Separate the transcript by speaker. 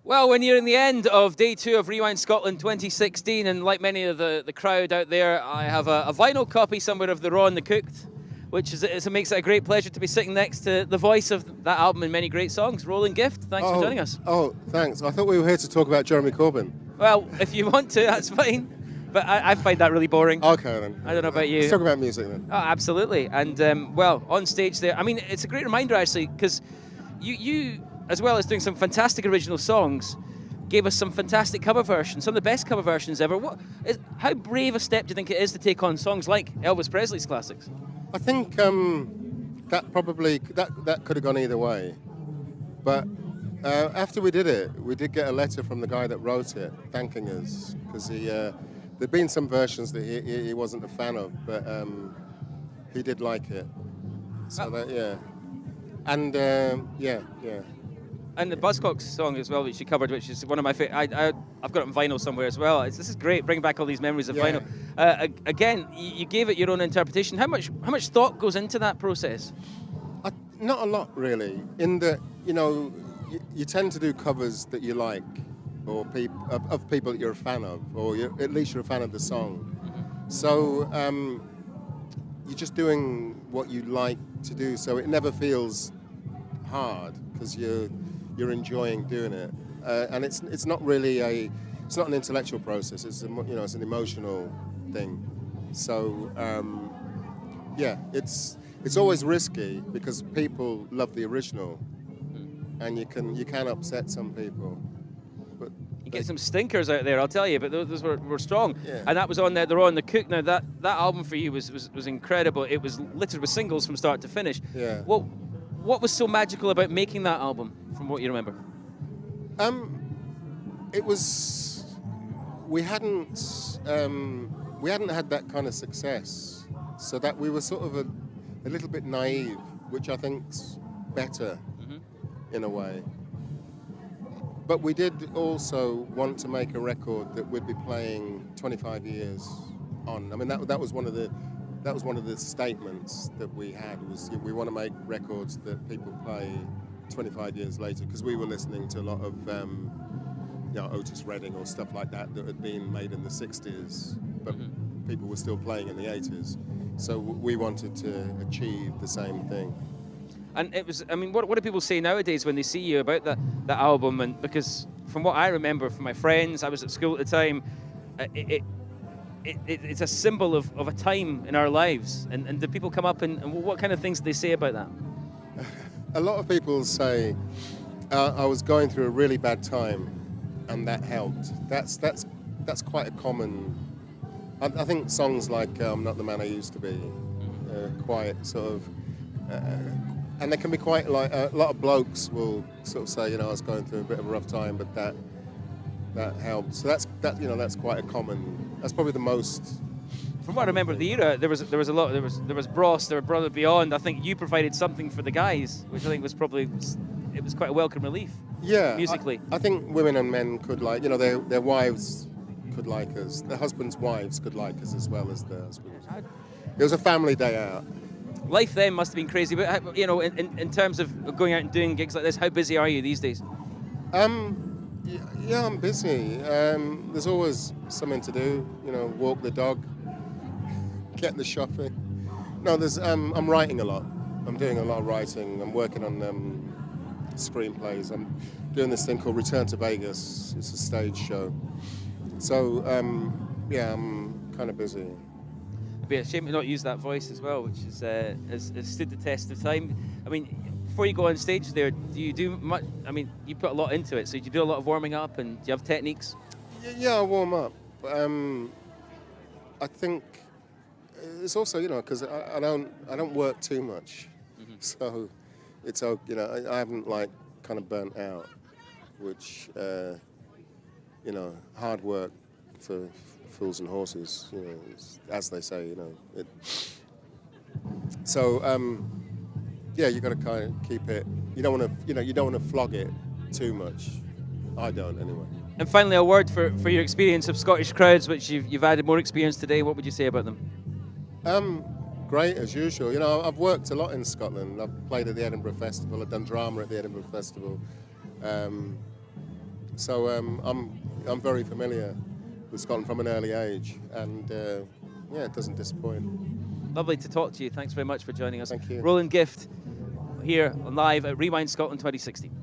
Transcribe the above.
Speaker 1: Well, when you're in the end of day 2 of Rewind Scotland 2016, and like many of the crowd out there, I have a vinyl copy somewhere of the Raw and the Cooked, which makes it a great pleasure to be sitting next to the voice of that album and many great songs, Roland Gift. Thanks for joining us.
Speaker 2: Oh, thanks. I thought we were here to talk about Jeremy Corbyn.
Speaker 1: Well, if you want to, that's fine. But I find that really boring.
Speaker 2: Okay, then.
Speaker 1: I don't know about you.
Speaker 2: Let's talk about music, then.
Speaker 1: Oh, absolutely. And, well, on stage there, I mean, it's a great reminder, actually, because you, as well as doing some fantastic original songs, gave us some fantastic cover versions, some of the best cover versions ever. How brave a step do you think it is to take on songs like Elvis Presley's classics?
Speaker 2: I think that could have gone either way. But after we did it, we did get a letter from the guy that wrote it thanking us, because there'd been some versions that he wasn't a fan of, but he did like it. So and yeah.
Speaker 1: And the Buzzcocks song as well, which you covered, which is one of my favorite. I've got it on vinyl somewhere as well. This is great, bringing back all these memories of vinyl. Again, you gave it your own interpretation. How much thought goes into that process?
Speaker 2: Not a lot, really. In that, you tend to do covers that you like, or of people that you're a fan of, or at least you're a fan of the song. Mm-hmm. So you're just doing what you like to do. So it never feels hard because you're enjoying doing it, and it's not really it's not an intellectual process. It's it's an emotional thing. So it's always risky because people love the original, and you can upset some people. But
Speaker 1: you get some stinkers out there, I'll tell you, but those were strong.
Speaker 2: Yeah.
Speaker 1: And that was on the Raw and the Cook. Now that album for you was incredible. It was littered with singles from start to finish.
Speaker 2: Yeah.
Speaker 1: What was so magical about making that album, from what you remember?
Speaker 2: It was we hadn't had that kind of success, so that we were sort of a little bit naive, which I think's better in a way. But we did also want to make a record that would be playing 25 years on. I mean, that was one of the statements that we had, was we want to make records that people play 25 years later, because we were listening to a lot of Otis Redding or stuff like that had been made in the 60s, but people were still playing in the 80s. So we wanted to achieve the same thing.
Speaker 1: And it was, I mean, what do people say nowadays when they see you about that album? And because from what I remember from my friends, I was at school at the time, it's a symbol of a time in our lives. And do people come up and what kind of things do they say about that?
Speaker 2: A lot of people say, I was going through a really bad time and that helped. That's quite a common, I think songs like I'm Not the Man I Used to Be, quite sort of, and they can be quite like, a lot of blokes will sort of say, I was going through a bit of a rough time, but that helped. So that's quite a common, that's probably the most.
Speaker 1: From what I remember of the era, there was a lot. There was Bros, there were Brother Beyond. I think you provided something for the guys, which I think was it was quite a welcome relief.
Speaker 2: Yeah,
Speaker 1: musically.
Speaker 2: I think women and men could like, their wives could like us. Their husbands' wives could like us as well as their husbands. It was a family day out.
Speaker 1: Life then must have been crazy, but in terms of going out and doing gigs like this, how busy are you these days?
Speaker 2: Yeah, I'm busy. There's always something to do. Walk the dog, get the shopping. No, I'm writing a lot. I'm doing a lot of writing. I'm working on screenplays. I'm doing this thing called Return to Vegas. It's a stage show. So I'm kind of busy.
Speaker 1: It'd be a shame to not use that voice as well, which has stood the test of time. I mean, before you go on stage there, do you do much? I mean, you put a lot into it, so do you do a lot of warming up, and do you have techniques?
Speaker 2: Yeah, I warm up. I think it's also, because I don't work too much, so it's I haven't kind of burnt out, which hard work for fools and horses, as they say, So you got to kind of keep it. You don't want to flog it too much. I don't, anyway.
Speaker 1: And finally, a word for your experience of Scottish crowds, which you've added more experience today. What would you say about them?
Speaker 2: Great, as usual. I've worked a lot in Scotland. I've played at the Edinburgh Festival. I've done drama at the Edinburgh Festival. So I'm very familiar with Scotland from an early age, and yeah, it doesn't disappoint.
Speaker 1: Lovely to talk to you. Thanks very much for joining us.
Speaker 2: Thank you.
Speaker 1: Roland Gift here live at Rewind Scotland 2016.